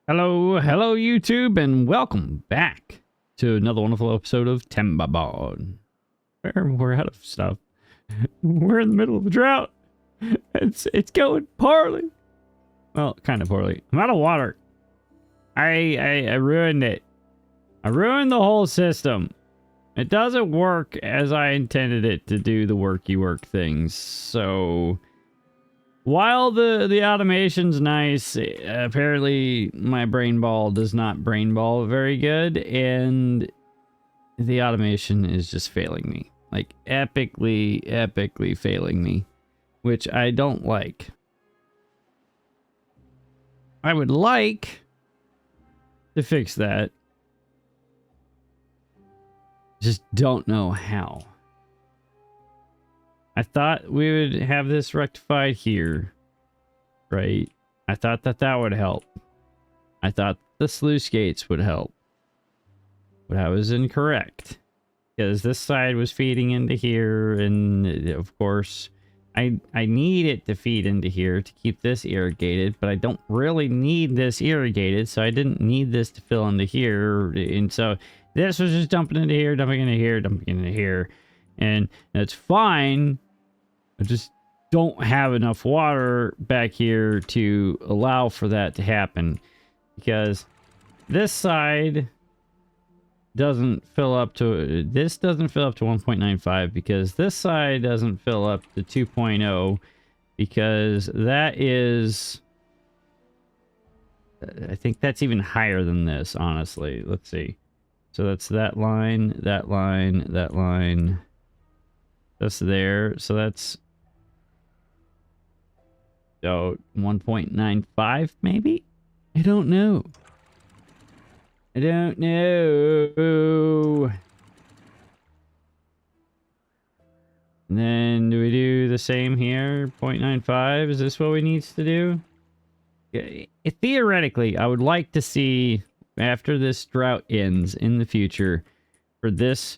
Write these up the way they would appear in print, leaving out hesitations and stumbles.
Hello YouTube, and welcome back to another wonderful episode of Timberborn. We're out of stuff. We're in the middle of a drought. It's going poorly. Well, kind of poorly. I'm out of water. I ruined it. I ruined the whole system. It doesn't work as I intended it to do the worky work things. So while the automation's nice, apparently my brain ball does not brain ball very good, and the automation is just failing me. Like, epically failing me, which I don't like. I would like to fix that. Just don't know how. I thought we would have this rectified here, right? I thought that would help. I thought the sluice gates would help. But I was incorrect. Because this side was feeding into here, and of course, I need it to feed into here to keep this irrigated, but I don't really need this irrigated, so I didn't need this to fill into here, and so this was just dumping into here, dumping into here, dumping into here, and that's fine. I just don't have enough water back here to allow for that to happen, because this side doesn't fill up to, this doesn't fill up to 1.95, because this side doesn't fill up to 2.0, because that is, I think that's even higher than this, honestly. Let's see. So that's that line, that line, that line. That's there. So that's, so 1.95 maybe? I don't know. I don't know. And then do we do the same here? 0.95? Is this what we need to do? Theoretically, I would like to see, after this drought ends in the future, for this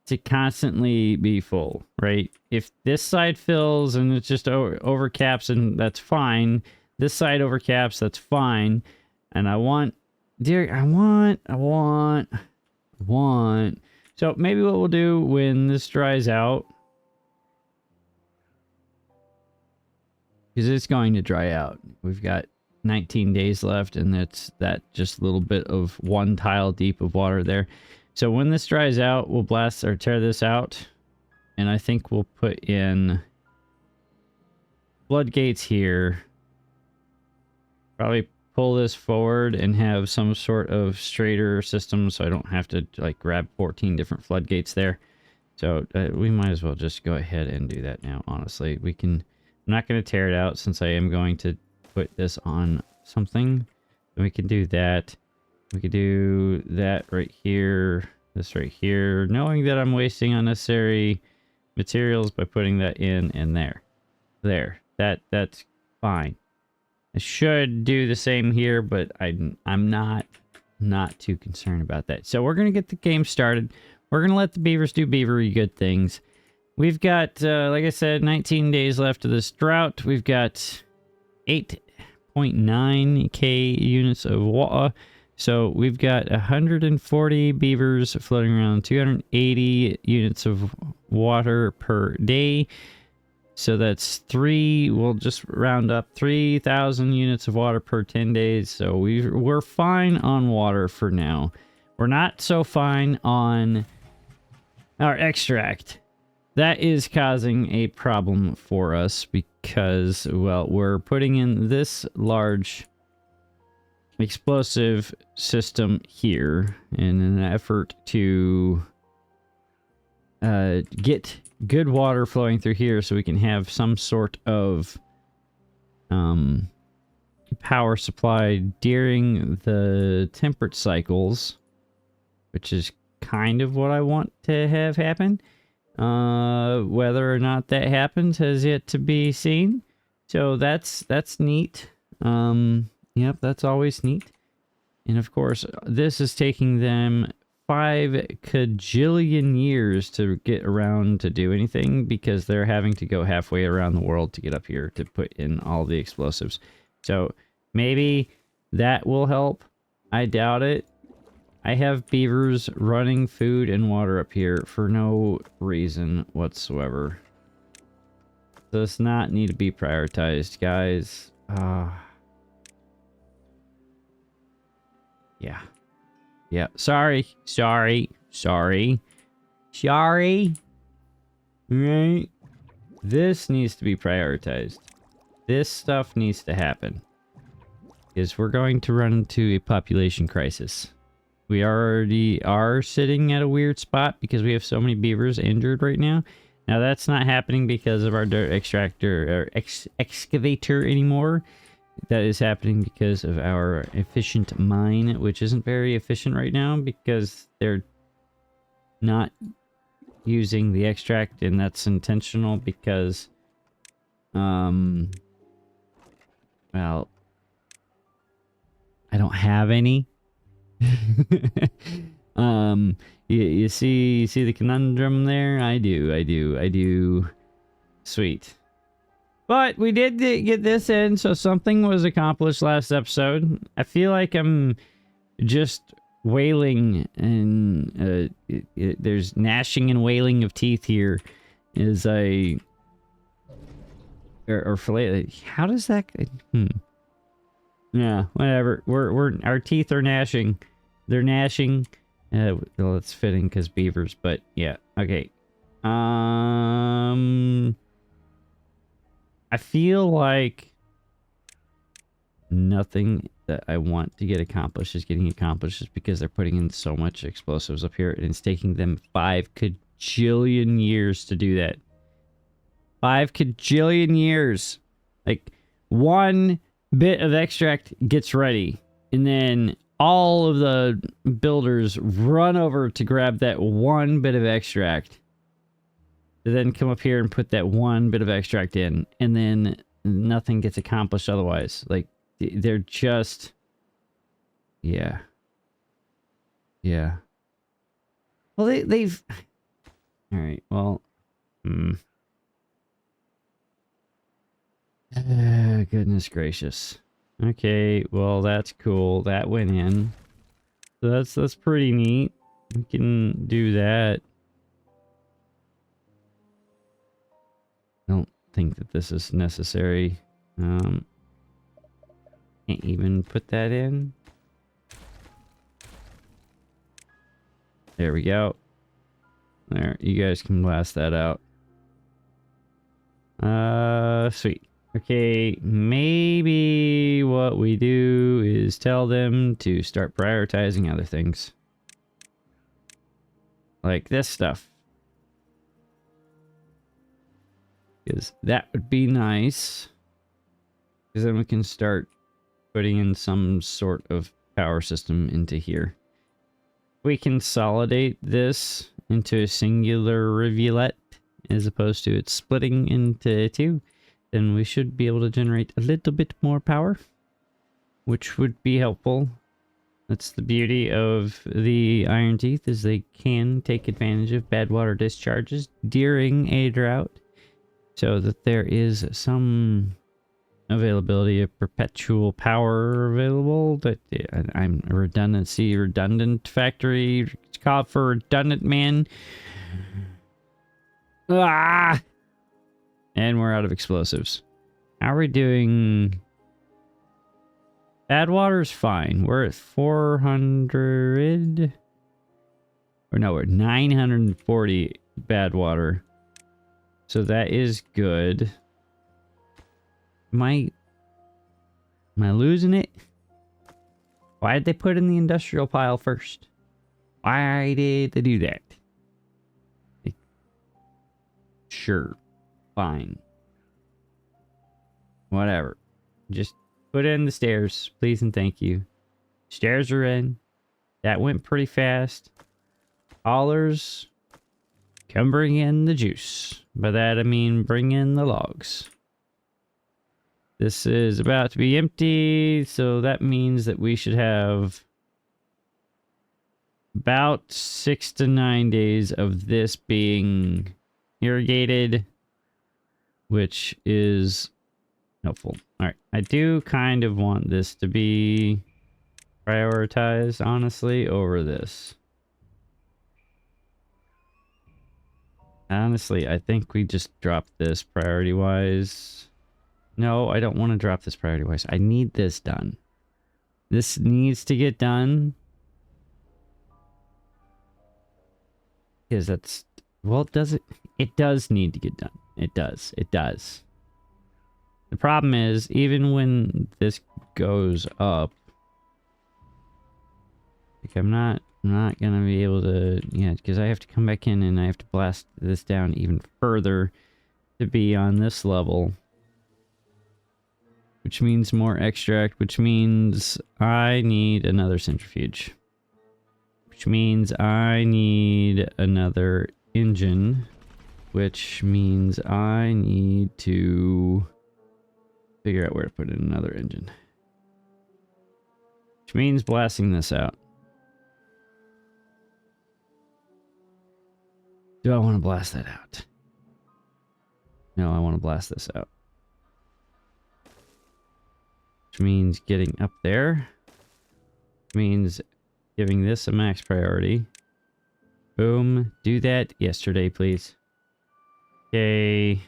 to constantly be full, right? If this side fills and it's just overcaps, and that's fine. This side overcaps, that's fine. And I want, I want. So maybe what we'll do when this dries out, because it's going to dry out. We've got 19 days left, and that's that just little bit of one tile deep of water there. So when this dries out, we'll blast or tear this out, and I think we'll put in floodgates here. Probably pull this forward and have some sort of straighter system, so I don't have to like grab 14 different floodgates there. So we might as well just go ahead and do that now. Honestly, we can. I'm not going to tear it out since I am going to put this on something. And we can do that. We could do that right here, this right here, knowing that I'm wasting unnecessary materials by putting that in and there. That's fine. I should do the same here, but I'm not too concerned about that. So we're gonna get the game started. We're gonna let the beavers do beavery good things. We've got, like I said, 19 days left of this drought. We've got 8.9k units of water. So we've got 140 beavers floating around, 280 units of water per day. So that's we'll just round up 3,000 units of water per 10 days. So we're fine on water for now. We're not so fine on our extract. That is causing a problem for us because, well, we're putting in this large explosive system here in an effort to get good water flowing through here so we can have some sort of power supply during the temperate cycles, which is kind of what I want to have happen. Whether or not that happens has yet to be seen. So that's neat. Yep, that's always neat. And of course, this is taking them 5 kajillion years to get around to do anything, because they're having to go halfway around the world to get up here to put in all the explosives. So maybe that will help. I doubt it. I have beavers running food and water up here for no reason whatsoever. Does not need to be prioritized, guys. Yeah. Yeah. Sorry. Right? This needs to be prioritized. This stuff needs to happen. Because we're going to run into a population crisis. We already are sitting at a weird spot because we have so many beavers injured right now. Now that's not happening because of our dirt extractor or excavator anymore. That is happening because of our efficient mine, which isn't very efficient right now because they're not using the extract, and that's intentional because, well, I don't have any. You see the conundrum there? I do. Sweet. But we did get this in, so something was accomplished last episode. I feel like I'm just wailing, and there's gnashing and wailing of teeth here as I... Or fillet... How does that... Yeah, whatever. Our teeth are gnashing. They're gnashing. Well, it's fitting because beavers, but yeah. Okay. I feel like nothing that I want to get accomplished is getting accomplished just because they're putting in so much explosives up here, and it's taking them 5 kajillion years to do that. 5 kajillion years. Like, one bit of extract gets ready, and then all of the builders run over to grab that one bit of extract, to then come up here and put that one bit of extract in, and then nothing gets accomplished otherwise. Like, they're just... Yeah. Well, they've... Alright, well... goodness gracious. Okay, well, that's cool. That went in. So that's pretty neat. We can do that. I don't think that this is necessary. Can't even put that in. There we go. There, you guys can blast that out. Sweet. Okay, maybe what we do is tell them to start prioritizing other things. Like this stuff. Because that would be nice. Because then we can start putting in some sort of power system into here. We consolidate this into a singular rivulet as opposed to it splitting into 2. Then we should be able to generate a little bit more power, which would be helpful. That's the beauty of the Iron Teeth, is they can take advantage of bad water discharges during a drought, so that there is some availability of perpetual power available. That I'm a redundant factory. It's called for redundant man. Ah! And we're out of explosives. How are we doing? Bad water's fine. We're at 400. Or no, we're 940 bad water. So that is good. Am I losing it? Why did they put in the industrial pile first? Why did they do that? Sure. Fine. Whatever. Just put in the stairs, please and thank you. Stairs are in. That went pretty fast. Haulers, come bring in the juice. By that I mean bring in the logs. This is about to be empty, so that means that we should have about 6 to 9 days of this being irrigated, which is helpful. All right, I do kind of want this to be prioritize, honestly, over this. Honestly, I think we just drop this priority-wise. No, I don't want to drop this priority-wise. I need this done. This needs to get done. Because that's... Well, does it? It does need to get done. It does. It does. The problem is, even when this goes up... Like, I'm not gonna be able to... Yeah, because I have to come back in and I have to blast this down even further to be on this level. Which means more extract, which means I need another centrifuge. Which means I need another engine. Which means I need to figure out where to put in another engine. Which means blasting this out. Do I want to blast that out? No, I want to blast this out. Which means getting up there. Which means giving this a max priority. Boom. Do that yesterday, please. Okay.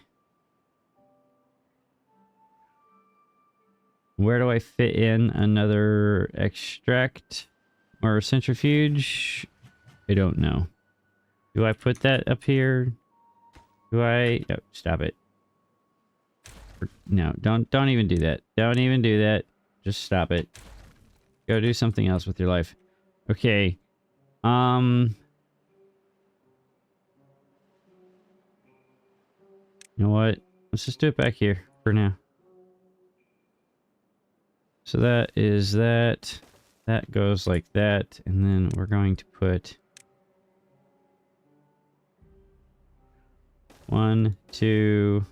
Where do I fit in another extract or centrifuge? I don't know. Do I put that up here? Do I... Oh, stop it. No, don't even do that. Don't even do that. Just stop it. Go do something else with your life. Okay. You know what? Let's just do it back here for now. So that is that. That goes like that. And then we're going to put 1, 2.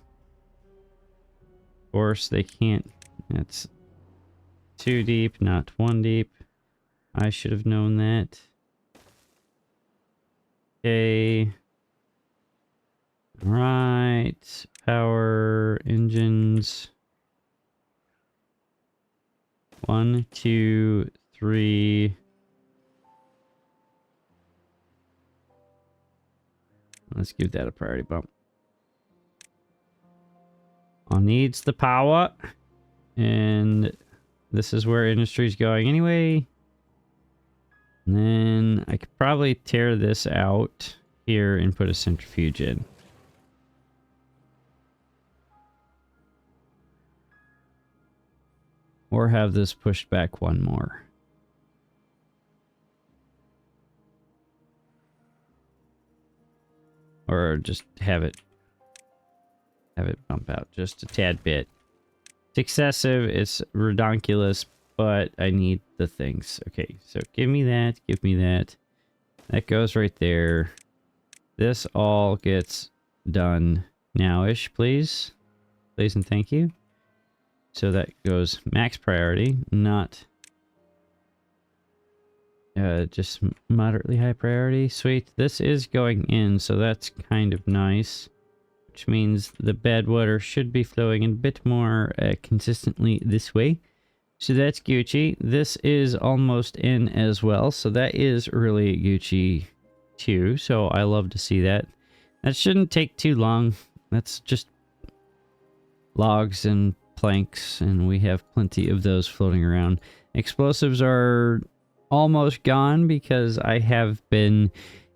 Of course, they can't. That's 2 deep, not 1 deep. I should have known that. Okay. Right. Power engines. 1, 2, 3. Let's give that a priority bump. All needs the power. And this is where industry's going anyway. And then I could probably tear this out here and put a centrifuge in. Or have this pushed back one more. Or just have it bump out just a tad bit. It's excessive, it's redonkulous, but I need the things. Okay, so give me that, give me that. That goes right there. This all gets done now-ish, please. Please and thank you. So that goes max priority, not just moderately high priority. Sweet. This is going in, so that's kind of nice. Which means the bad water should be flowing a bit more consistently this way. So that's Gucci. This is almost in as well, so that is really Gucci too. So I love to see that. That shouldn't take too long. That's just logs and planks, and we have plenty of those floating around. Explosives are almost gone because I have been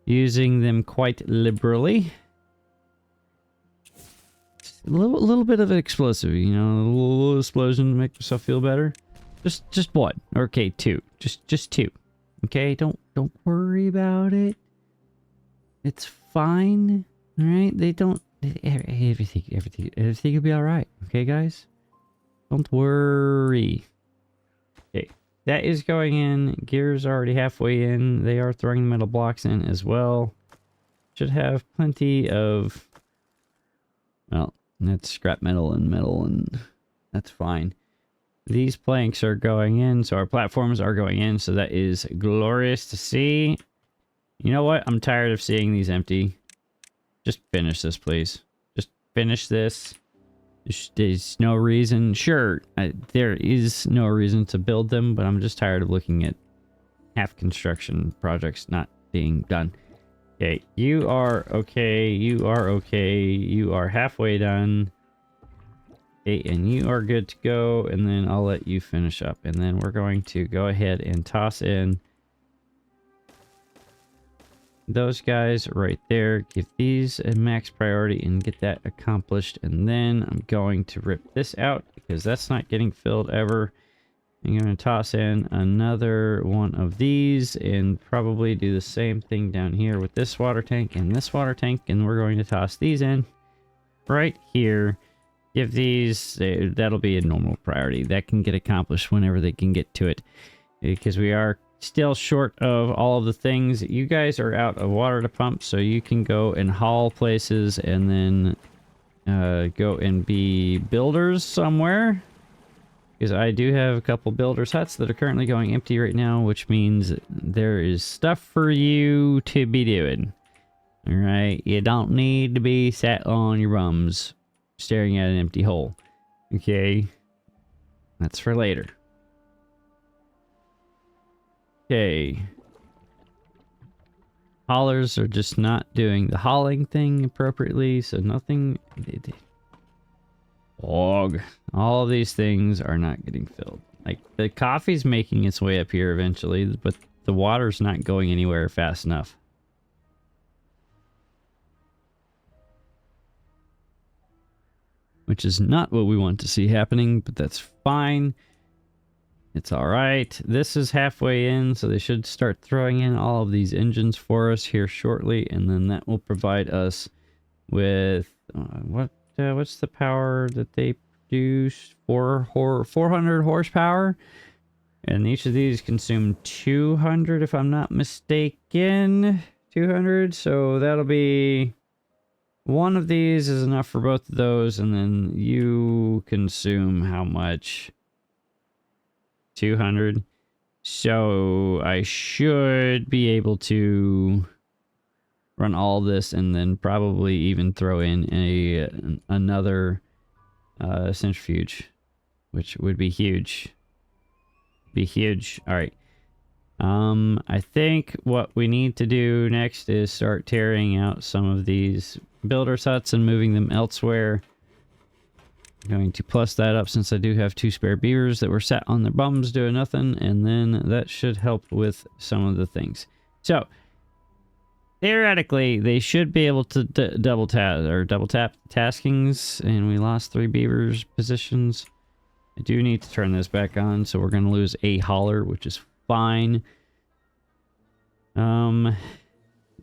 using them quite liberally. A little bit of an explosive, you know, a little explosion to make myself feel better. Just one. Okay, 2. Just 2. Okay, don't worry about it. It's fine. All right, they don't. Everything will be all right. Okay, guys, don't worry. Okay, that is going in. Gear's already halfway in. They are throwing metal blocks in as well. Should have plenty of. Well, that's scrap metal, and that's fine. These planks are going in, so our platforms are going in, so that is glorious to see. You know what? I'm tired of seeing these empty. Just finish this, please. Just finish this. There's no reason. Sure, there is no reason to build them, but I'm just tired of looking at half construction projects not being done. Okay, you are okay. You are okay. You are halfway done. Okay, and you are good to go. And then I'll let you finish up. And then we're going to go ahead and toss in those guys right there. Give these a max priority and get that accomplished. And then I'm going to rip this out because that's not getting filled ever. I'm going to toss in another one of these and probably do the same thing down here with this water tank and this water tank. And we're going to toss these in right here. Give these, that'll be a normal priority. That can get accomplished whenever they can get to it. Because we are still short of all of the things. You guys are out of water to pump, so you can go and haul places and then go and be builders somewhere. Because I do have a couple builders' huts that are currently going empty right now, which means there is stuff for you to be doing. Alright, you don't need to be sat on your bums staring at an empty hole. Okay, that's for later. Okay. Haulers are just not doing the hauling thing appropriately, so nothing... All of these things are not getting filled. Like, the coffee's making its way up here eventually, but the water's not going anywhere fast enough. Which is not what we want to see happening, but that's fine. It's alright. This is halfway in, so they should start throwing in all of these engines for us here shortly, and then that will provide us with... what's the power that they produce? 400 horsepower? And each of these consume 200, if I'm not mistaken. 200, so that'll be... One of these is enough for both of those, and then you consume how much? 200. So I should be able to run all this and then probably even throw in another centrifuge, which would be huge. Be huge. All right. I think what we need to do next is start tearing out some of these builders' huts and moving them elsewhere. I'm going to plus that up since I do have 2 spare beavers that were sat on their bums doing nothing, and then that should help with some of the things. So, theoretically, they should be able to double tap taskings, and we lost 3 beavers positions. I do need to turn this back on, so we're going to lose a hauler, which is fine.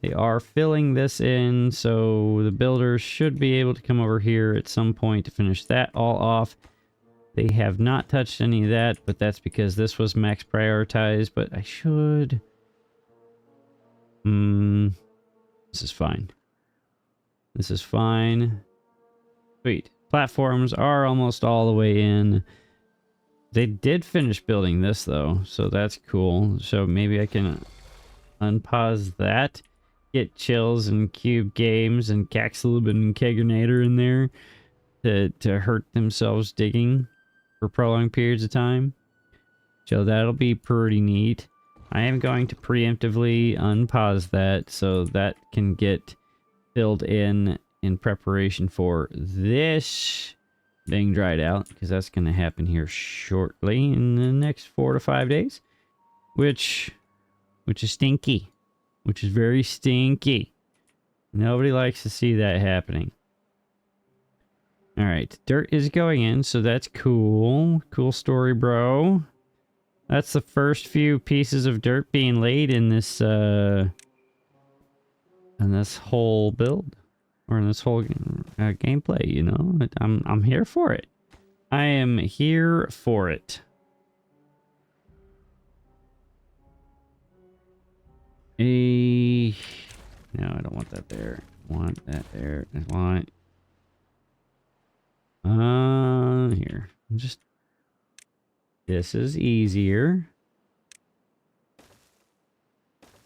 They are filling this in, so the builders should be able to come over here at some point to finish that all off. They have not touched any of that, but that's because this was max prioritized, but I should... This is fine. This is fine. Sweet. Platforms are almost all the way in. They did finish building this, though, so that's cool. So maybe I can unpause that. Get Chills and Cube Games and Caxilib and Keganator in there to hurt themselves digging for prolonged periods of time. So that'll be pretty neat. I am going to preemptively unpause that so that can get filled in preparation for this being dried out, because that's going to happen here shortly in the next 4 to 5 days, which is stinky, which is very stinky. Nobody likes to see that happening. All right, dirt is going in, so that's cool. Cool story, bro. That's the first few pieces of dirt being laid in this whole build, or in this whole gameplay. You know, I'm here for it. I am here for it. No, I don't want that there. I want that there. I want here. Just this is easier.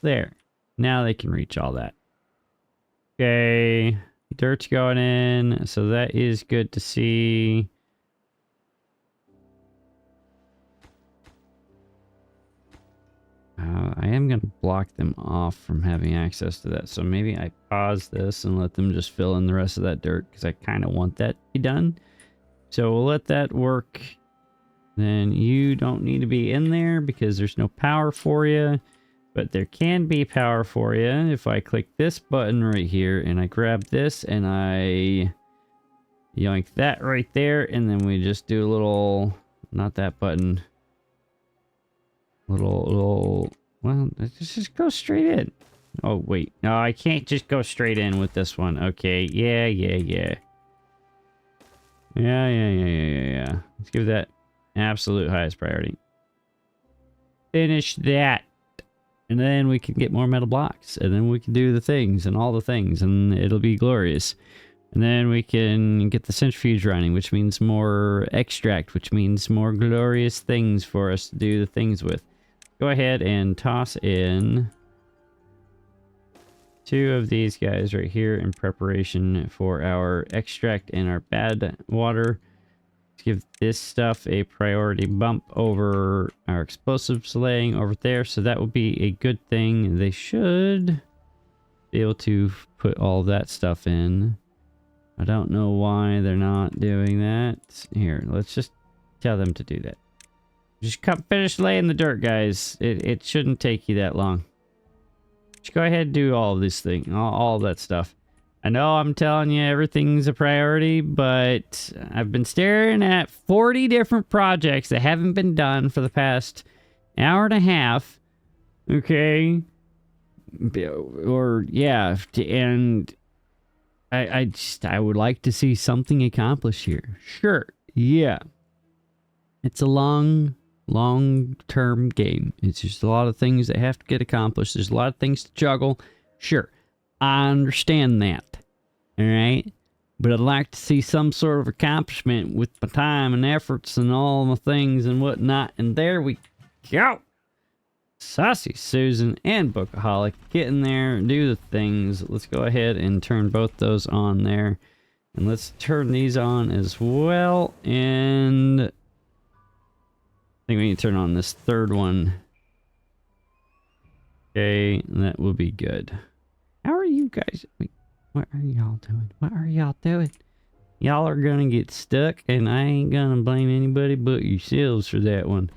There. Now they can reach all that. Okay. Dirt's going in, so that is good to see. I am going to block them off from having access to that. So maybe I pause this and let them just fill in the rest of that dirt because I kind of want that to be done. So we'll let that work. Then you don't need to be in there because there's no power for you. But there can be power for you if I click this button right here and I grab this and I yoink that right there. And then we just do a little, not that button. Well, let's just go straight in. Oh, wait. No, I can't just go straight in with this one. Okay. Yeah. Let's give that absolute highest priority. Finish that. And then we can get more metal blocks. And then we can do the things and all the things. And it'll be glorious. And then we can get the centrifuge running, which means more extract, which means more glorious things for us to do the things with. Go ahead and toss in 2 of these guys right here in preparation for our extract and our bad water. Let's give this stuff a priority bump over our explosives laying over there. So that will be a good thing. They should be able to put all that stuff in. I don't know why they're not doing that. Here, let's just tell them to do that. Just finish laying the dirt, guys. It shouldn't take you that long. Just go ahead and do all of this thing, all that stuff. I know I'm telling you everything's a priority, but I've been staring at 40 different projects that haven't been done for the past hour and a half. Okay. Or, yeah, and I would like to see something accomplished here. Sure, yeah. It's a long-term game. It's just a lot of things that have to get accomplished. There's a lot of things to juggle. Sure, I understand that. All right? But I'd like to see some sort of accomplishment with my time and efforts and all the things and whatnot. And there we go. Saucy Susan and Bookaholic, get in there and do the things. Let's go ahead and turn both those on there. And let's turn these on as well. And I think we need to turn on this third one. Okay, that will be good. How are you guys? Wait, what are y'all doing? What are y'all doing? Y'all are gonna get stuck, and I ain't gonna blame anybody but yourselves for that one.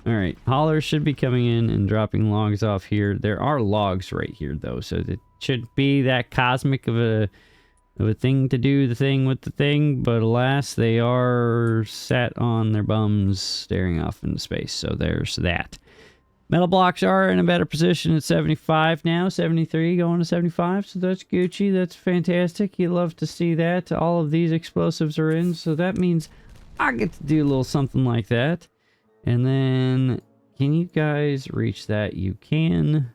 Alright, haulers should be coming in and dropping logs off here. There are logs right here, though, so it should be that cosmic of a thing to do the thing with the thing, but alas, they are sat on their bums staring off into space, so there's that. Metal blocks are in a better position at 75 now, 73 going to 75, so that's Gucci, that's fantastic. You love to see that. All of these explosives are in, so that means I get to do a little something like that. And then, can you guys reach that? You can.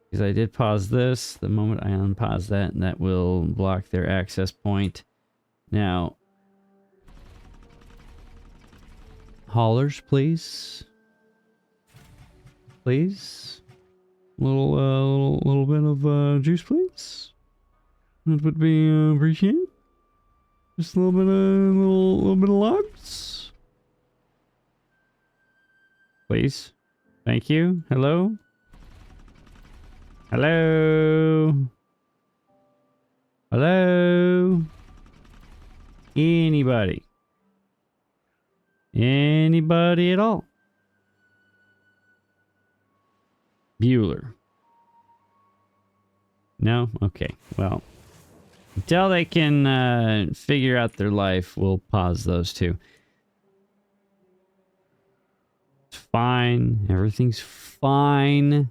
Because I did pause this. The moment I unpause that, and that will block their access point. Now, haulers, please. Please. Little bit of juice, please. That would be appreciated. Just a little bit of logs. Please. Thank you. Hello? Hello? Hello? Anybody? Anybody at all? Bueller. No? Okay. Well, until they can figure out their life, we'll pause those two. It's fine. Everything's fine.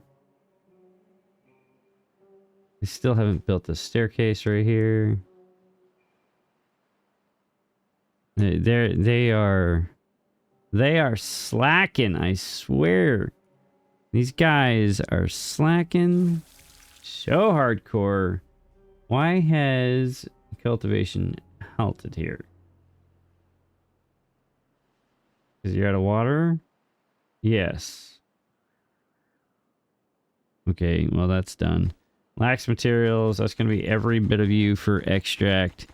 I still haven't built the staircase right here. They are slacking, I swear. These guys are slacking so hardcore. Why has cultivation halted here? Because you're out of water? Yes. Okay, well that's done. Lacks materials. That's going to be every bit of you for extract.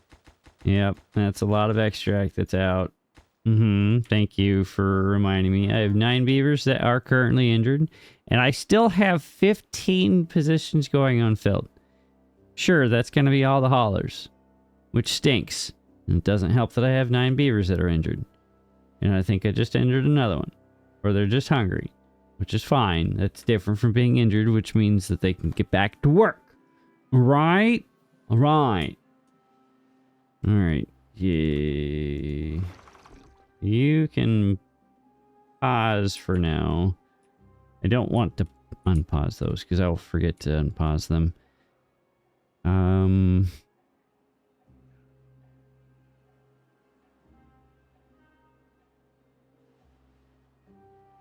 Yep, that's a lot of extract that's out. Thank you for reminding me. I have 9 beavers that are currently injured, and I still have 15 positions going unfilled. Sure, that's going to be all the haulers, which stinks. And it doesn't help that I have 9 beavers that are injured. And I think I just injured another one. Or they're just hungry, which is fine. That's different from being injured, which means that they can get back to work. Right? Alright. Alright. Yeah. You can pause for now. I don't want to unpause those because I'll forget to unpause them.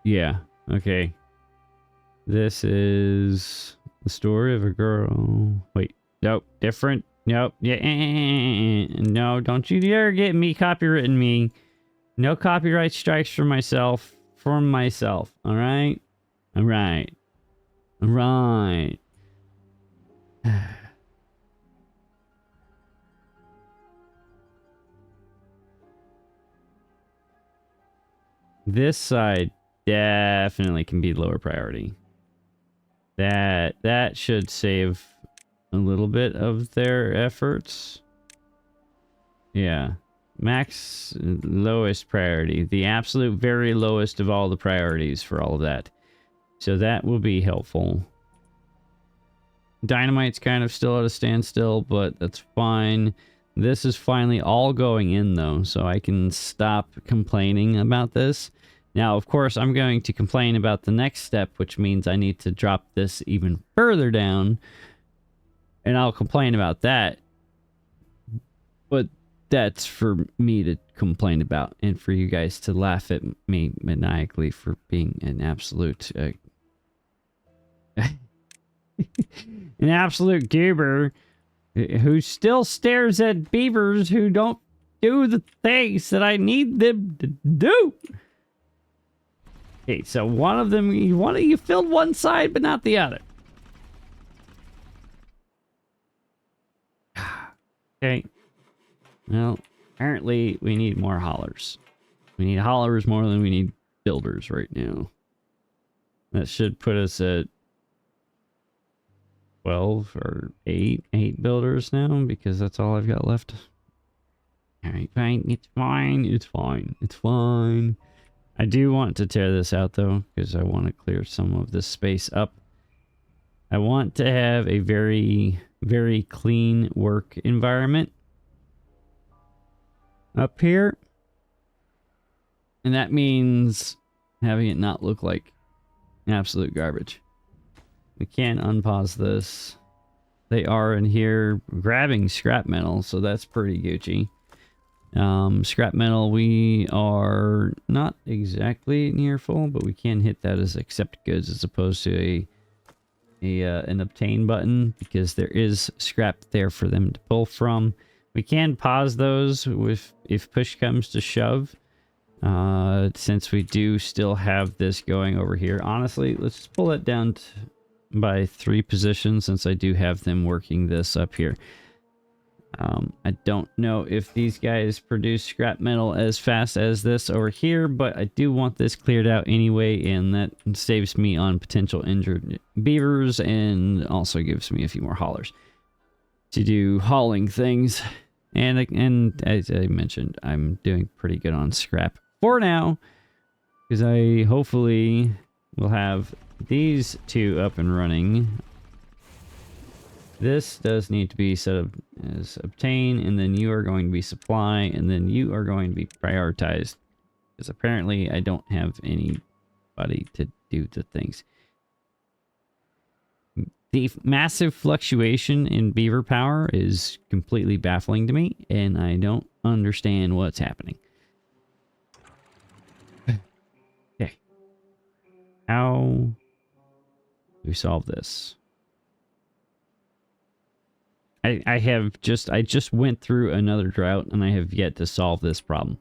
Yeah, okay. This is the story of a girl. Wait, nope, different. Nope, yeah, no, don't you dare get me copywritten me. No copyright strikes for myself. All right? All right. All right. This side definitely can be lower priority. That should save a little bit of their efforts. Yeah. Max lowest priority. The absolute very lowest of all the priorities for all of that. So that will be helpful. Dynamite's kind of still at a standstill, but that's fine. This is finally all going in though, so I can stop complaining about this. Now, of course, I'm going to complain about the next step, which means I need to drop this even further down. And I'll complain about that. But that's for me to complain about and for you guys to laugh at me maniacally for being an absolute an absolute goober who still stares at beavers who don't do the things that I need them to do. Okay, so one of you filled one side but not the other. Okay. Well, apparently we need more haulers. We need haulers more than we need builders right now. That should put us at 12 or 8 builders now, because that's all I've got left. Alright, fine. It's fine. It's fine. It's fine. I do want to tear this out, though, because I want to clear some of this space up. I want to have a very, very clean work environment up here. And that means having it not look like absolute garbage. We can unpause this. They are in here grabbing scrap metal, so that's pretty Gucci. Scrap metal, we are not exactly near full, but we can hit that as accept goods as opposed to an obtain button, because there is scrap there for them to pull from. We can pause those if push comes to shove, since we do still have this going over here. Honestly, let's just pull it down by 3 positions, since I do have them working this up here. I don't know if these guys produce scrap metal as fast as this over here, but I do want this cleared out anyway, and that saves me on potential injured beavers and also gives me a few more haulers to do hauling things. And as I mentioned, I'm doing pretty good on scrap for now, because I hopefully will have these 2 up and running. This does need to be set up as obtain, and then you are going to be supply, and then you are going to be prioritized, because apparently I don't have anybody to do the things. The massive fluctuation in beaver power is completely baffling to me, and I don't understand what's happening. Okay. How do we solve this? I just went through another drought, and I have yet to solve this problem.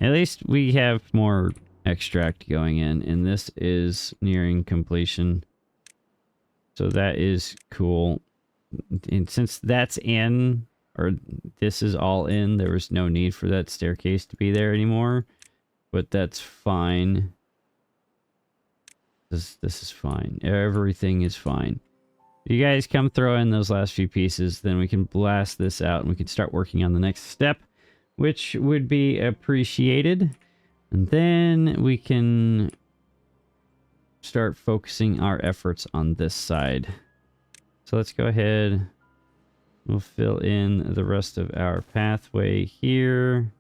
At least we have more extract going in, and this is nearing completion. So that is cool. And since that's in, or this is all in, there was no need for that staircase to be there anymore. But that's fine. This is fine. Everything is fine. You guys come throw in those last few pieces, then we can blast this out and we can start working on the next step, which would be appreciated. And then we can start focusing our efforts on this side. So let's go ahead. We'll fill in the rest of our pathway here.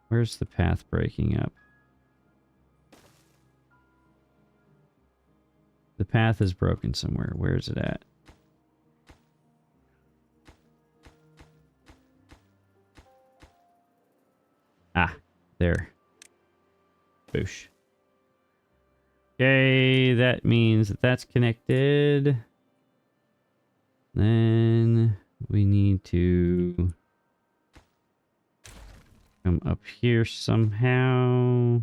Where's the path breaking up? The path is broken somewhere. Where is it at? Ah, there. Boosh. Okay, that means that that's connected. Then we need to come up here somehow.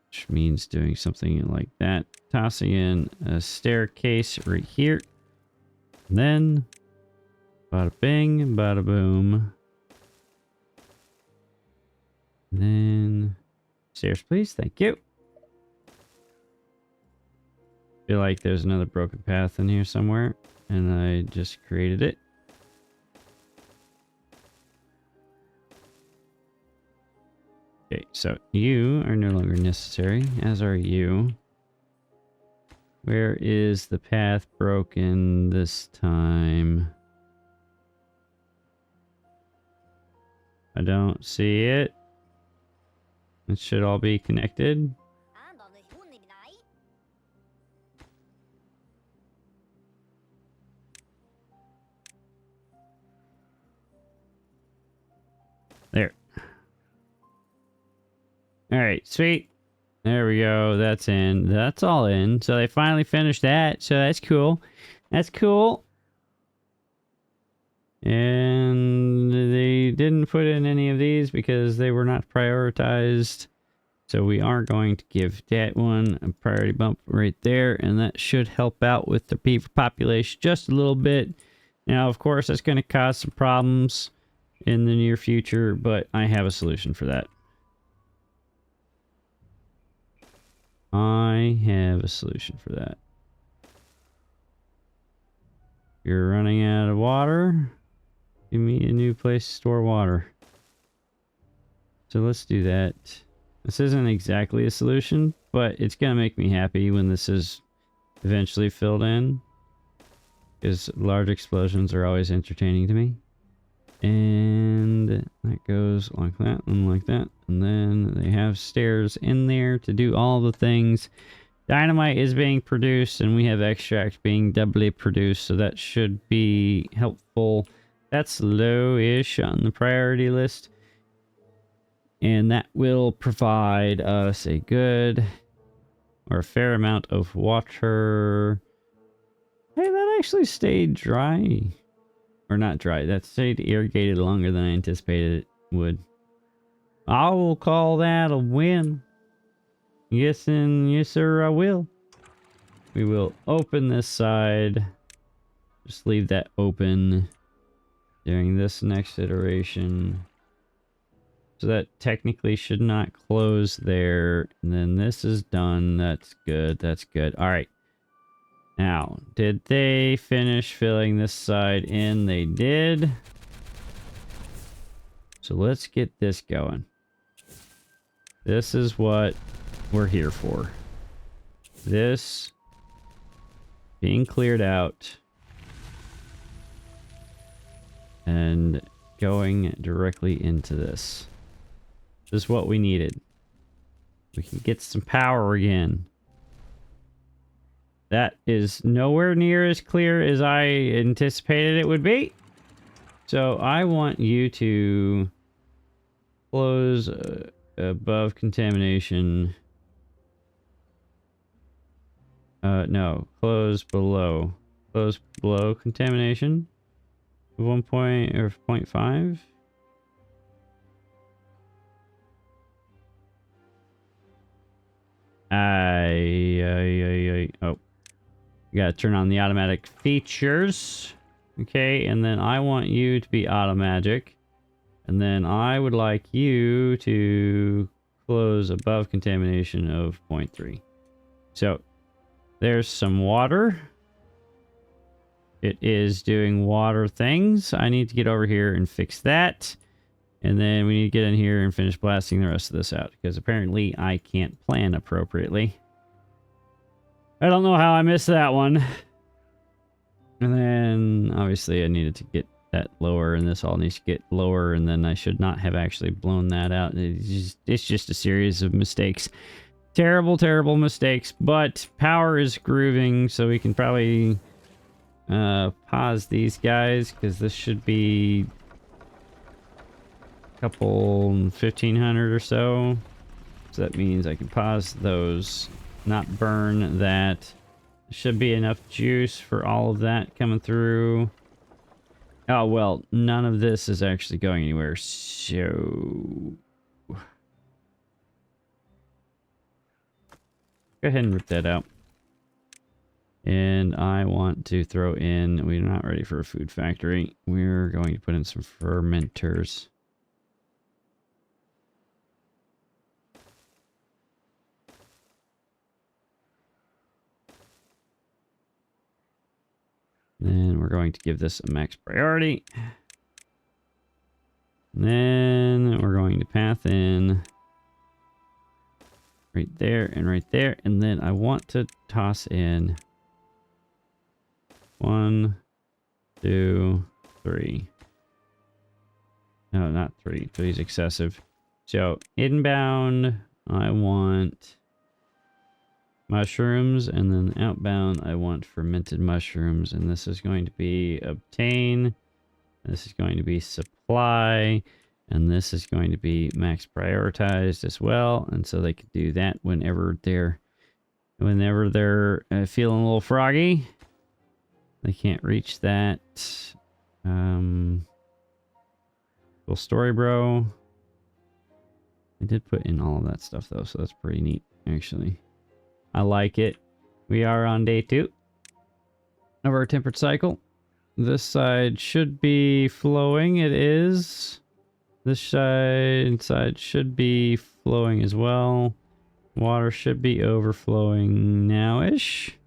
Which means doing something like that. Tossing in a staircase right here. And then bada bing, bada boom. And then stairs, please. Thank you. Feel like there's another broken path in here somewhere, and I just created it. Okay, so you are no longer necessary, as are you. Where is the path broken this time? I don't see it. It should all be connected. There. Alright, sweet. There we go. That's in. That's all in. So they finally finished that. So that's cool. That's cool. And they didn't put in any of these because they were not prioritized. So we are going to give that one a priority bump right there. And that should help out with the beaver population just a little bit. Now, of course, that's going to cause some problems in the near future, but I have a solution for that. I have a solution for that. You're running out of water. Give me a new place to store water. So let's do that. This isn't exactly a solution, but it's going to make me happy when this is eventually filled in. Because large explosions are always entertaining to me. And that goes like that and like that. And then they have stairs in there to do all the things. Dynamite is being produced and we have extract being doubly produced. So that should be helpful. That's low-ish on the priority list. And that will provide us a good or a fair amount of water. Hey, that actually stayed dry. Or not dry. That stayed irrigated longer than I anticipated it would. I will call that a win. Yes, and yes, sir, I will. We will open this side. Just leave that open during this next iteration. So that technically should not close there. And then this is done. That's good. That's good. All right. Now, did they finish filling this side in? They did. So let's get this going. This is what we're here for. This being cleared out and going directly into this. This is what we needed. We can get some power again. That is nowhere near as clear as I anticipated it would be. So I want you to close above contamination. No, close below. Close below contamination. 1 point or 0.5. Oh, you gotta turn on the automatic features. Okay, and then I want you to be automagic. And then I would like you to close above contamination of 0.3. So there's some water. It is doing water things. I need to get over here and fix that. And then we need to get in here and finish blasting the rest of this out, because apparently I can't plan appropriately. I don't know how I missed that one. And then obviously I needed to get that lower, and this all needs to get lower, and then I should not have actually blown that out. It's just a series of mistakes. Terrible, terrible mistakes, but power is grooving, so we can probably pause these guys, because this should be a couple 1,500 or so. So that means I can pause those, not burn that. Should be enough juice for all of that coming through. Oh, well, none of this is actually going anywhere, so... Go ahead and rip that out. And I want to throw in... We're not ready for a food factory. We're going to put in some fermenters. Then we're going to give this a max priority. And then we're going to path in right there and right there. And then I want to toss in 1, 2, 3. No, not 3. 3 is excessive. So inbound, I want mushrooms, and then outbound I want fermented mushrooms, and this is going to be obtain, this is going to be supply, and this is going to be max prioritized as well, and so they can do that whenever they're feeling a little froggy. They can't reach that. Cool story, bro. I did put in all of that stuff though, so that's pretty neat actually. I like it. We are on day 2 of our temperate cycle. This side should be flowing. It is. This side should be flowing as well. Water should be overflowing now-ish.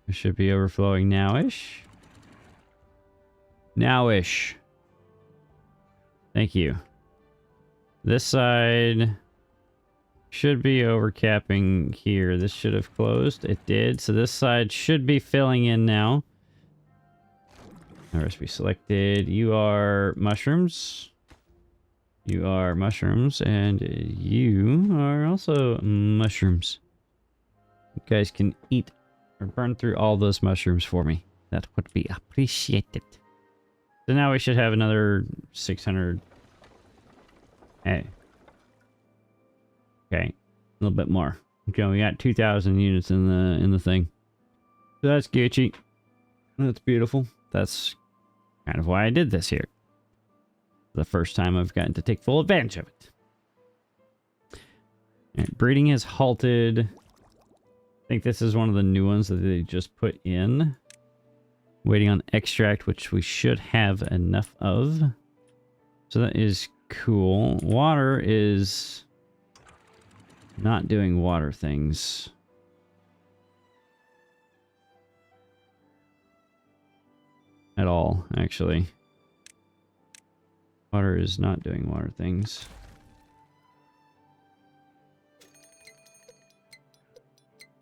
It should be overflowing now-ish. Now-ish. Thank you. This side should be overcapping here. This should have closed. It did. So this side should be filling in now. Recipe selected. You are mushrooms. You are mushrooms. And you are also mushrooms. You guys can eat or burn through all those mushrooms for me. That would be appreciated. So now we should have another 600. Hey. Okay, a little bit more. Okay, we got 2,000 units in the thing. So that's Gucci. That's beautiful. That's kind of why I did this here. The first time I've gotten to take full advantage of it. Alright, breeding has halted. I think this is one of the new ones that they just put in. Waiting on extract, which we should have enough of. So that is cool. Water is not doing water things. At all, actually. Water is not doing water things.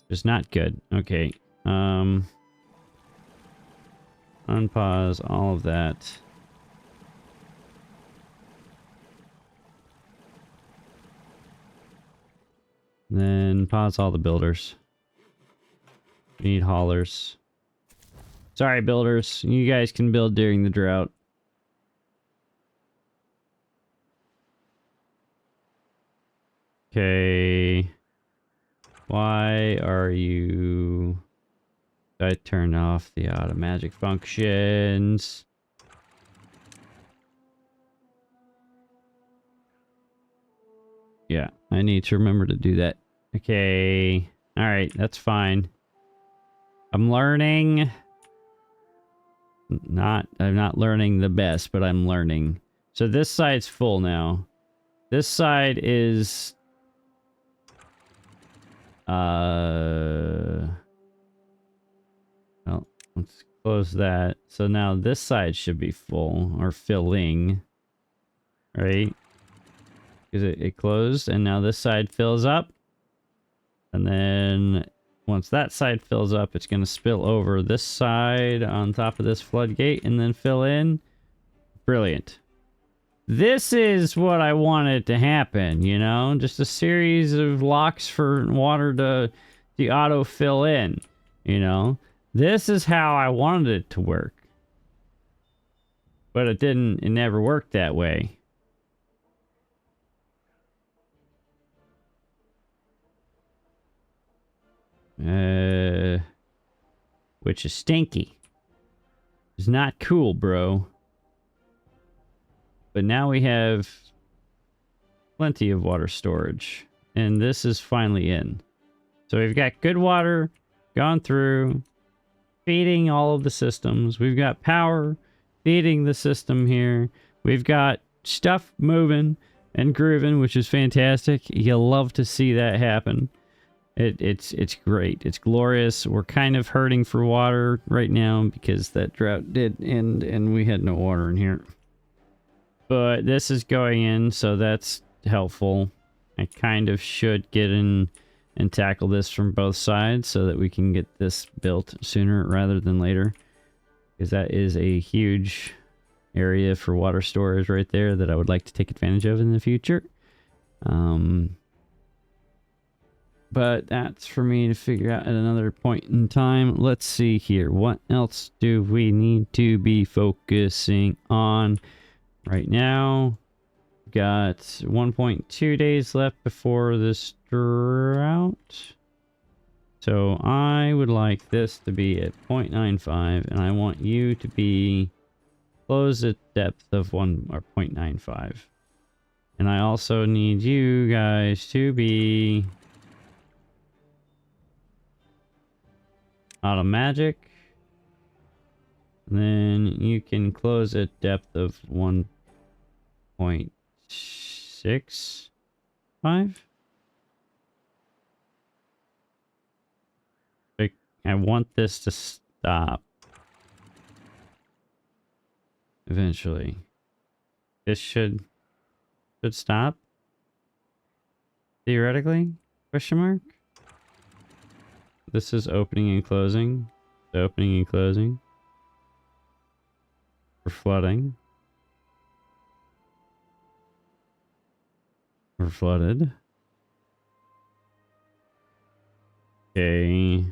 Just not good. Okay. Unpause all of that. Then pause all the builders. We need haulers. Sorry, builders. You guys can build during the drought. Okay. Why are you... I turned off the auto magic functions. Yeah, I need to remember to do that. Okay. All right, that's fine. I'm learning. I'm not learning the best, but I'm learning. So this side's full now. This side is well, let's close that. So now this side should be full or filling, right? Because it closed, and now this side fills up. And then once that side fills up, it's going to spill over this side on top of this floodgate and then fill in. Brilliant. This is what I wanted to happen, you know? Just a series of locks for water to auto fill in, you know? This is how I wanted it to work. But it never worked that way. Which is stinky. It's not cool, bro. But now we have plenty of water storage. And this is finally in. So we've got good water gone through, feeding all of the systems. We've got power feeding the system here. We've got stuff moving and grooving, which is fantastic. You'll love to see that happen. It's great. It's glorious. We're kind of hurting for water right now because that drought did end and we had no water in here. But this is going in, so that's helpful. I kind of should get in and tackle this from both sides so that we can get this built sooner rather than later. Because that is a huge area for water storage right there that I would like to take advantage of in the future. But that's for me to figure out at another point in time. Let's see here. What else do we need to be focusing on right now? We've got 1.2 days left before this drought. So I would like this to be at 0.95, and I want you to be close at depth of 0.95. And I also need you guys to be auto magic. And then you can close at depth of 1.65. I want this to stop eventually. This should stop theoretically? Question mark. This is opening and closing. Opening and closing. For flooding. We're flooded. Okay.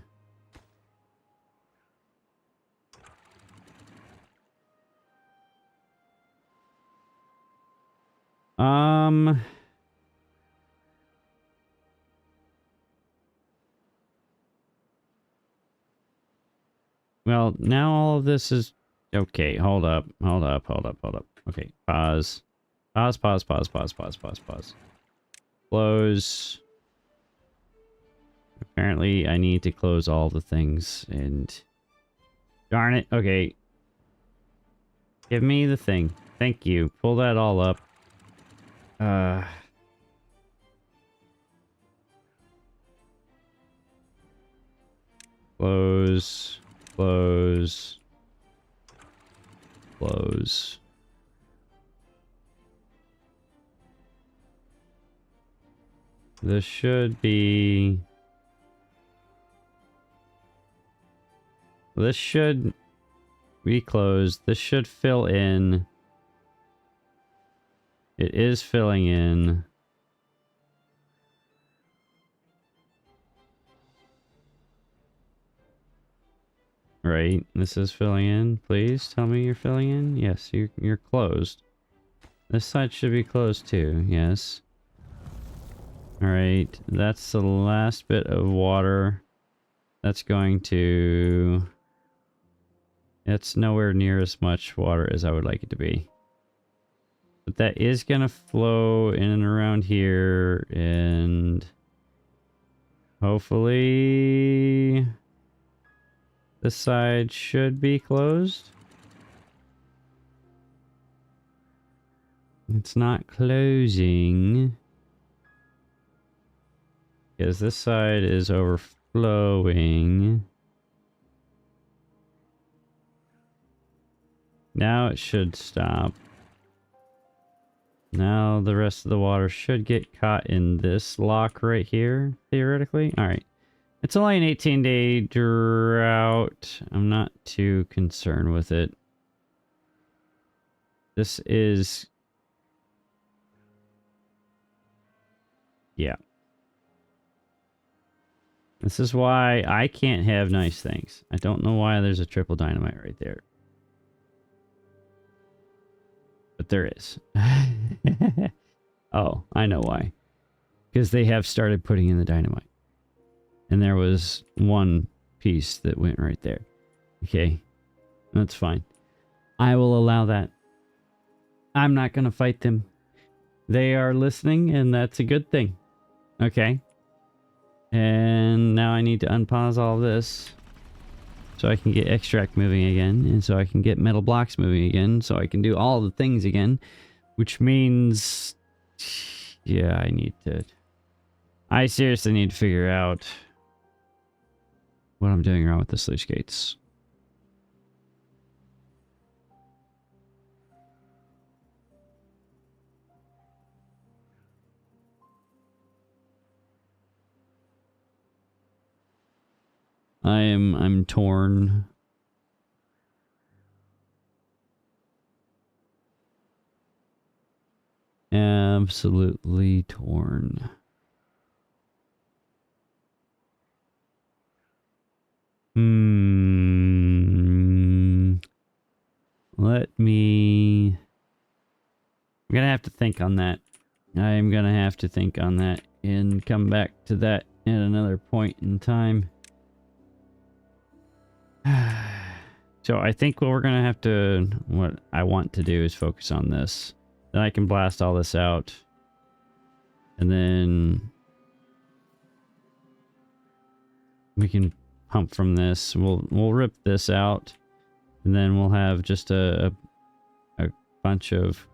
Well, now all of this is okay. Hold up. Okay, pause. Pause. Close. Apparently, I need to close all the things, and darn it. Okay. Give me the thing. Thank you. Pull that all up. Close. Close. Close. This should be... This should be closed. This should fill in. It is filling in. Right, this is filling in. Please tell me you're filling in. Yes, you're closed. This side should be closed too. Yes. All right, that's the last bit of water. That's going to... It's nowhere near as much water as I would like it to be. But that is going to flow in and around here, and hopefully this side should be closed. It's not closing because this side is overflowing. Now it should stop. Now the rest of the water should get caught in this lock right here, theoretically. All right. It's only an 18-day drought. I'm not too concerned with it. This is... yeah. This is why I can't have nice things. I don't know why there's a triple dynamite right there. But there is. Oh, I know why. Because they have started putting in the dynamite. And there was one piece that went right there. Okay. That's fine. I will allow that. I'm not going to fight them. They are listening, and that's a good thing. Okay. And now I need to unpause all this. So I can get extract moving again, and so I can get metal blocks moving again, so I can do all the things again, which means, yeah, I seriously need to figure out what I'm doing wrong with the sluice gates. I'm torn. Absolutely torn. Let me... I'm gonna have to think on that. I'm gonna have to think on that and come back to that at another point in time. So I think what we're gonna have to... what I want to do is focus on this. Then I can blast all this out. And then... we can pump from this. We'll rip this out. And then we'll have just a bunch of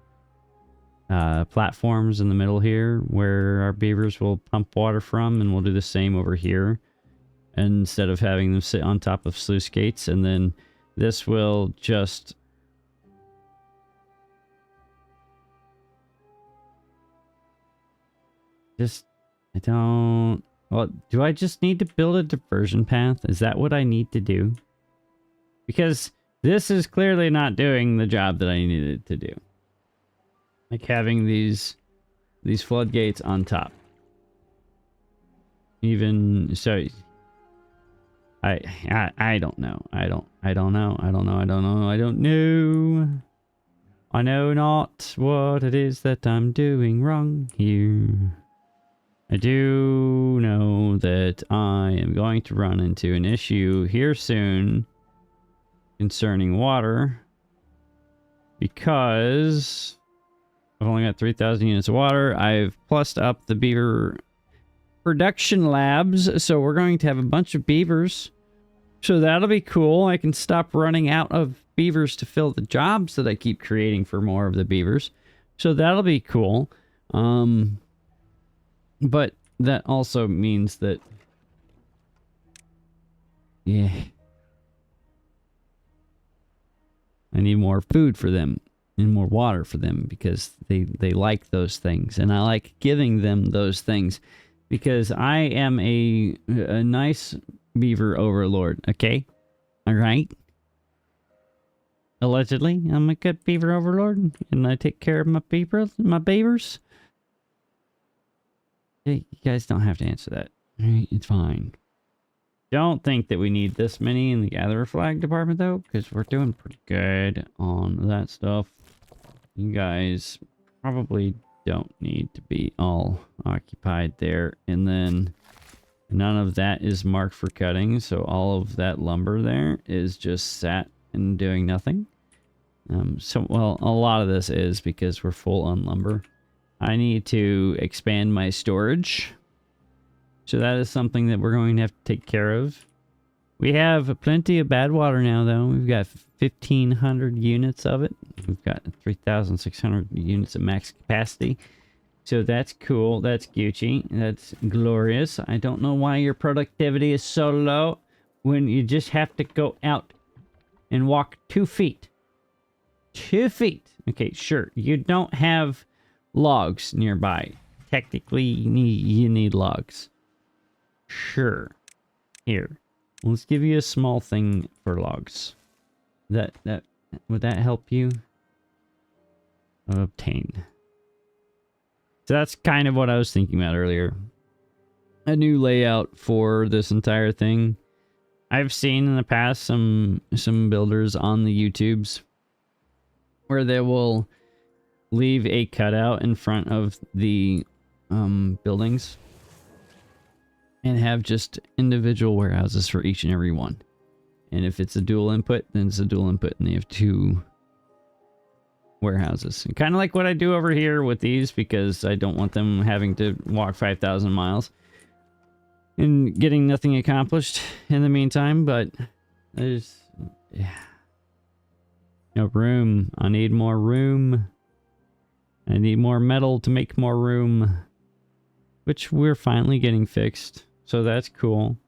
platforms in the middle here where our beavers will pump water from, and we'll do the same over here instead of having them sit on top of sluice gates. And then this will just I don't... well, do I just need to build a diversion path? Is that what I need to do? Because this is clearly not doing the job that I needed to do. Like having these floodgates on top. Even so, I don't know. I don't know. I know not what it is that I'm doing wrong here. I do know that I am going to run into an issue here soon concerning water, because I've only got 3,000 units of water. I've plussed up the beaver production labs, so we're going to have a bunch of beavers. So that'll be cool. I can stop running out of beavers to fill the jobs that I keep creating for more of the beavers. So that'll be cool. But that also means that, yeah, I need more food for them and more water for them, because they like those things, and I like giving them those things because I am a nice beaver overlord. Okay, all right. Allegedly, I'm a good beaver overlord, and I take care of my beavers. Hey, you guys don't have to answer that. All right, it's fine. Don't think that we need this many in the gatherer flag department, though, because we're doing pretty good on that stuff. You guys probably don't need to be all occupied there. And then none of that is marked for cutting, so all of that lumber there is just sat and doing nothing. Well, a lot of this is because we're full on lumber. I need to expand my storage. So that is something that we're going to have to take care of. We have plenty of bad water now, though. We've got 1,500 units of it. We've got 3,600 units of max capacity. So that's cool. That's Gucci. That's glorious. I don't know why your productivity is so low when you just have to go out and walk 2 feet. 2 feet. Okay, sure. You don't have logs nearby. Technically, you need logs. Sure. Here. Let's give you a small thing for logs. Would that help you? Obtain. So that's kind of what I was thinking about earlier. A new layout for this entire thing. I've seen in the past some builders on the YouTubes where they will leave a cutout in front of the buildings and have just individual warehouses for each and every one. And if it's a dual input, then it's a dual input and they have 2 warehouses. Kind of like what I do over here with these, because I don't want them having to walk 5,000 miles and getting nothing accomplished in the meantime. But there's no room. I need more room. I need more metal to make more room, which we're finally getting fixed. So that's cool.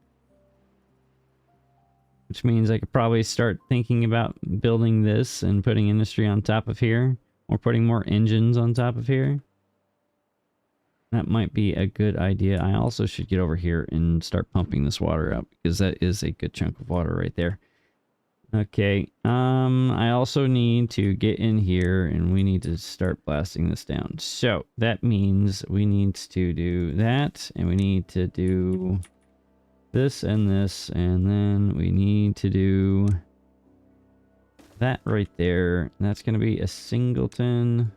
Which means I could probably start thinking about building this and putting industry on top of here, or putting more engines on top of here. That might be a good idea. I also should get over here and start pumping this water out, because that is a good chunk of water right there. Okay, I also need to get in here and we need to start blasting this down. So that means we need to do that, and we need to do this, and then we need to do that right there. That's going to be a singleton,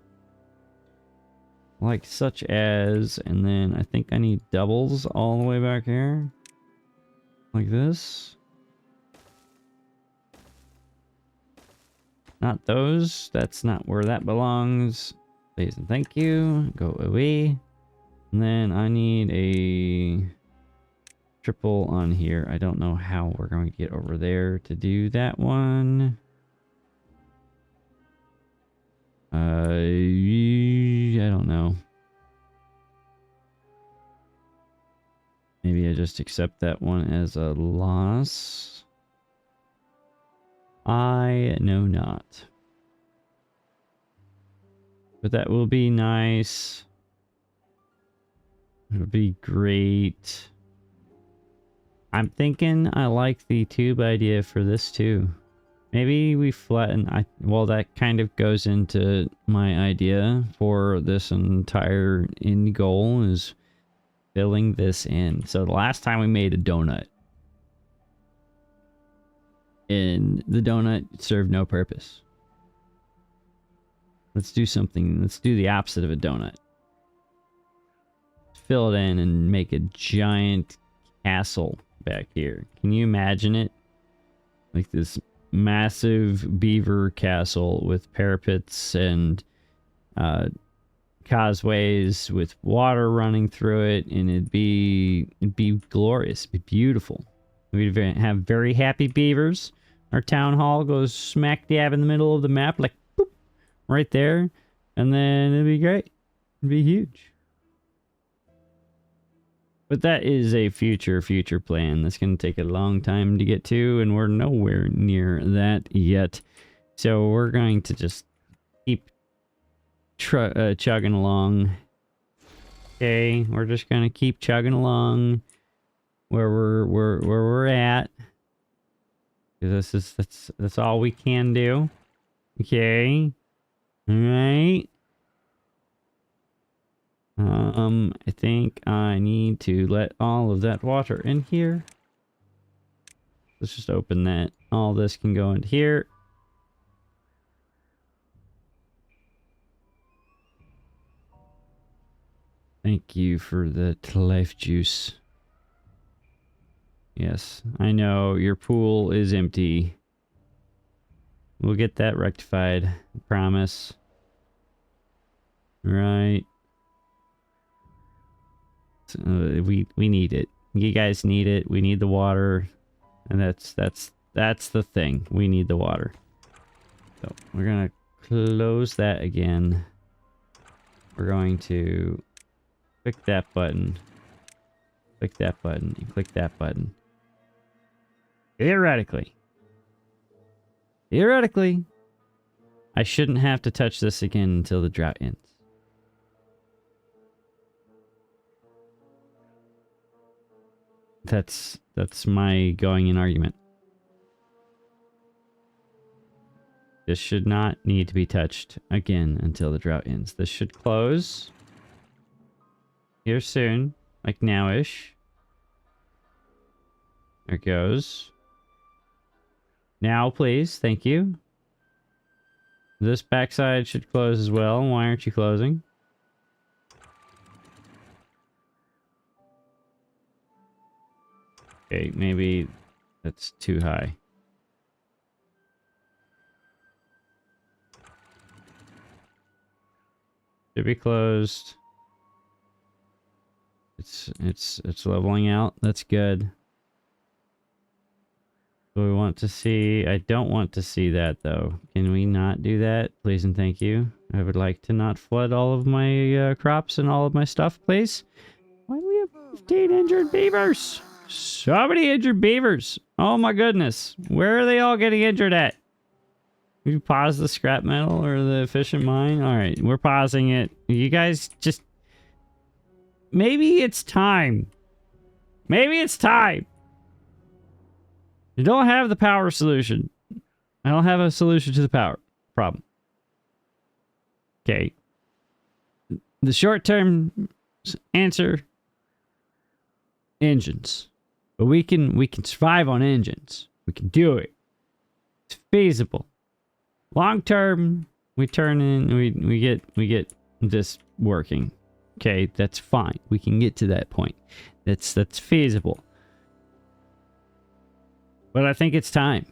like such as, and then I think I need doubles all the way back here, like this. Not those. That's not where that belongs. Please and thank you. Go away. And then I need a triple on here. I don't know how we're going to get over there to do that one. I don't know. Maybe I just accept that one as a loss. I know not. But that will be nice. It'll be great. I'm thinking I like the tube idea for this too. Maybe we flatten. Well, that kind of goes into my idea for this entire end goal, is filling this in. So the last time we made a donut, and the donut served no purpose. Let's do something. Let's do the opposite of a donut. Fill it in and make a giant castle back here. Can you imagine it? Like this massive beaver castle with parapets and causeways with water running through it, and it'd be glorious. It'd be beautiful. We'd have very happy beavers. Our town hall goes smack dab in the middle of the map, like boop, right there. And then it'd be great. It'd be huge. But that is a future plan. That's going to take a long time to get to, and we're nowhere near that yet. So we're going to just keep chugging along. Okay, we're just going to keep chugging along where we're at. That's all we can do. Okay. All right. I think I need to let all of that water in here. Let's just open that. All this can go into here. Thank you for the life juice. Yes, I know your pool is empty. We'll get that rectified. Promise. Right. So, we need it. You guys need it. We need the water. And that's the thing. We need the water. So we're gonna close that again. We're going to click that button. Click that button. And click that button. Theoretically, I shouldn't have to touch this again until the drought ends. That's my going in argument. This should not need to be touched again until the drought ends. This should close here soon, like now-ish. There it goes. Now, please. Thank you. This backside should close as well. Why aren't you closing? Okay, maybe that's too high. Should be closed. It's leveling out. That's good. So we want to see. I don't want to see that though. Can we not do that, please and thank you? I would like to not flood all of my crops and all of my stuff, please. Why do we have 15 injured beavers? So many injured beavers. Oh my goodness. Where are they all getting injured at? We pause the scrap metal or the efficient mine? Alright, we're pausing it. You guys just... Maybe it's time. Maybe it's time. You don't have the power solution. I don't have a solution to the power problem. Okay. The short-term answer... engines. But we can survive on engines. We can do it. It's feasible. Long term, we turn in, we get this working. Okay, that's fine. We can get to that point. That's feasible. But I think it's time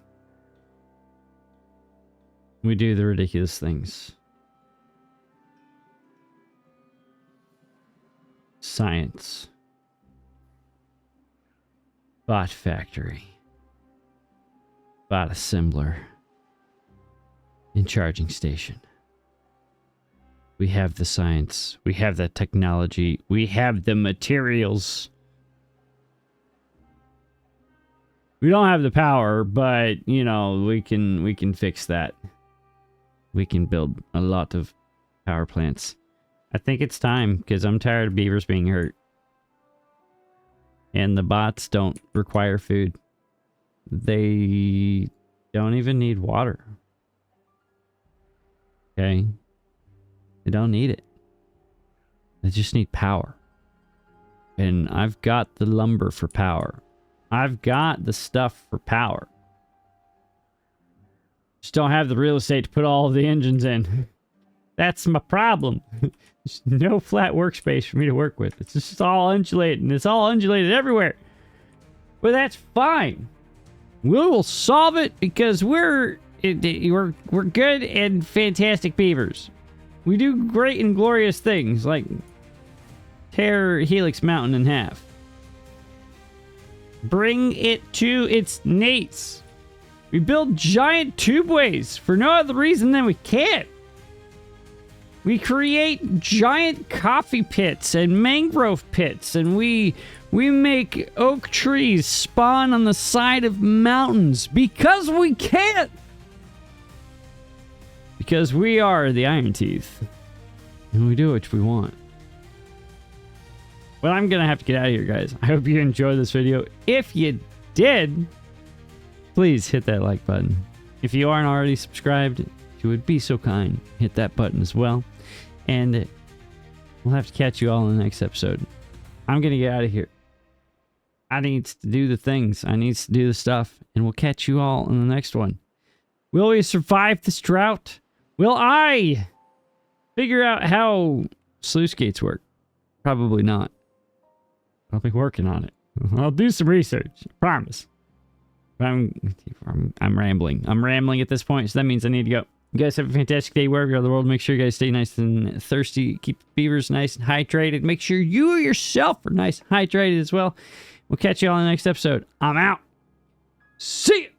we do the ridiculous things. Science. Bot factory. Bot assembler. And charging station. We have the science. We have the technology. We have the materials. We don't have the power, but you know, we can fix that. We can build a lot of power plants. I think it's time because I'm tired of beavers being hurt. And the bots don't require food. They don't even need water. Okay? They don't need it. They just need power. And I've got the lumber for power. I've got the stuff for power. Just don't have the real estate to put all of the engines in. That's my problem. There's no flat workspace for me to work with. It's just all undulated, and it's all undulated everywhere. But that's fine. We will solve it because we're good and fantastic beavers. We do great and glorious things like tear Helix Mountain in half. Bring it to its knees. We build giant tubeways for no other reason than we can. We create giant coffee pits and mangrove pits, and we make oak trees spawn on the side of mountains because we can. Because we are the Iron Teeth. And we do what we want. Well, I'm going to have to get out of here, guys. I hope you enjoyed this video. If you did, please hit that like button. If you aren't already subscribed, if you would be so kind, hit that button as well. And we'll have to catch you all in the next episode. I'm going to get out of here. I need to do the things. I need to do the stuff. And we'll catch you all in the next one. Will we survive this drought? Will I figure out how sluice gates work? Probably not. I'll be working on it. I'll do some research. I promise. I'm rambling. I'm rambling at this point, so that means I need to go. You guys have a fantastic day wherever you're in the world. Make sure you guys stay nice and thirsty. Keep the beavers nice and hydrated. Make sure you yourself are nice and hydrated as well. We'll catch you all in the next episode. I'm out. See ya!